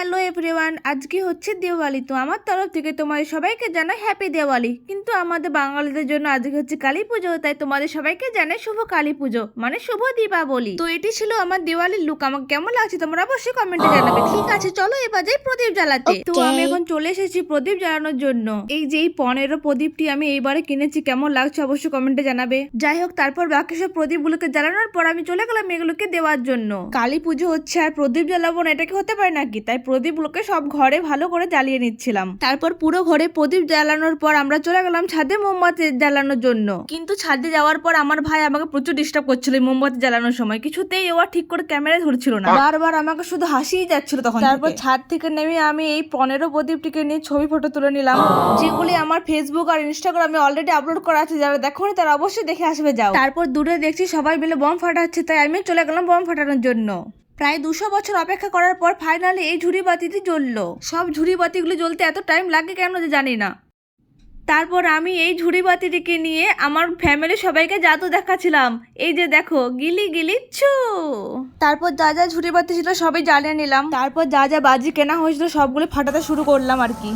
Hello everyone, আজকে হচ্ছে দিওয়ালি। তো আমার তরফ থেকে তোমাদের সবাইকে জানাই হ্যাপি দিওয়ালি। কিন্তু আমাদের বাঙালিদের জন্য আজকে হচ্ছে কালী পুজো, তাই তোমাদের সবাইকে জানাই শুভ কালী পুজো, মানে শুভ দীপাবলি। তো এটি ছিল আমার দিওয়ালির লুক। আমাকে কেমন লাগছে তোমরা অবশ্যই কমেন্টে জানাবে। ঠিক আছে, চলো এবার যাই প্রদীপ জ্বালাতে। তো আমি এখন চলে এসেছি প্রদীপ জ্বালানোর জন্য। এই যে এই 15 প্রদীপটি আমি এইবারে কিনেছি, কেমন লাগছে অবশ্যই কমেন্টে জানাবে। যাই হোক, তারপর বাকি সব প্রদীপগুলোকে জ্বালানোর পর আমি চলে গেলাম এগুলোকে দেওয়ার জন্য। কালী পুজো হচ্ছে আর প্রদীপ জ্বালাবো না, এটা কি হতে পারে নাকি? তাই প্রদীপগুলোকে সব ঘরে ভালো করে জ্বালিয়ে নিচ্ছিলাম। তারপর পুরো ঘরে প্রদীপ জ্বালানোর পর আমরা চলে গেলাম ছাদে মোমবাতি জ্বালানোর জন্য। কিন্তু ছাদে যাওয়ার পর আমার ভাই আমাকে প্রচুর ডিস্টার্ব করছিল এই মোমবাতি জ্বালানোর সময়। কিছুতেই ও ঠিক করে ক্যামেরায় ধরছিল না, বারবার আমাকে শুধু হাসিই যাচ্ছিল তখন। তারপর ছাদ থেকে নেমে আমি এই 15 প্রদীপটিকে নিয়ে ছবি ফটো তুলে নিলাম, যেগুলি আমার ফেসবুক আর ইনস্টাগ্রামে অলরেডি আপলোড করা আছে। যারা দেখোনি তারা অবশ্যই দেখে আসবে যাও। তারপর দূরে দেখছি সবাই মিলে বম ফাটাচ্ছে, তাই আমি চলে গেলাম বম ফাটানোর জন্য। প্রায় 200 বছর অপেক্ষা করার পর ফাইনালি এই ঝুড়ি বাতিটি জ্বললো। সব ঝুড়ি বাতিগুলো জ্বলতে এত টাইম লাগে কেন যে জানি না। তারপর আমি এই ঝুড়ি বাতিটিকে নিয়ে আমার ফ্যামিলি সবাইকে জাদু দেখাচ্ছিলাম। এই যে দেখো, গিলি গিলি ছু। তারপর যা যা ঝুড়ি বাতি ছিল সবই জ্বালিয়ে নিলাম। তারপর যা যা বাজি কেনা হয়েছিল সবগুলো ফাটাতে শুরু করলাম আর কি।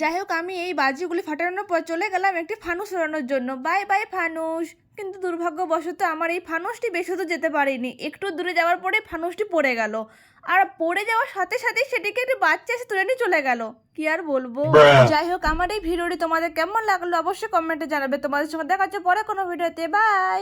যাই হোক, আমি এই বাজিগুলি ফাটানোর পর চলে গেলাম একটি ফানুস উড়ানোর জন্য। বাই বাই ফানুস। কিন্তু দুর্ভাগ্যবশত আমার এই ফানুসটি বেশি দূর যেতে পারিনি। একটু দূরে যাওয়ার পরে ফানুসটি পড়ে গেল, আর পড়ে যাওয়ার সাথে সাথে সেটিকে একটি বাচ্চা এসে তুলে নিয়ে চলে গেল। কি আর বলবো। যাই হোক, আমার এই ভিডিওটি তোমাদের কেমন লাগলো অবশ্যই কমেন্টে জানাবে। তোমাদের সঙ্গে দেখা হচ্ছে পরে কোনো ভিডিওতে। বাই।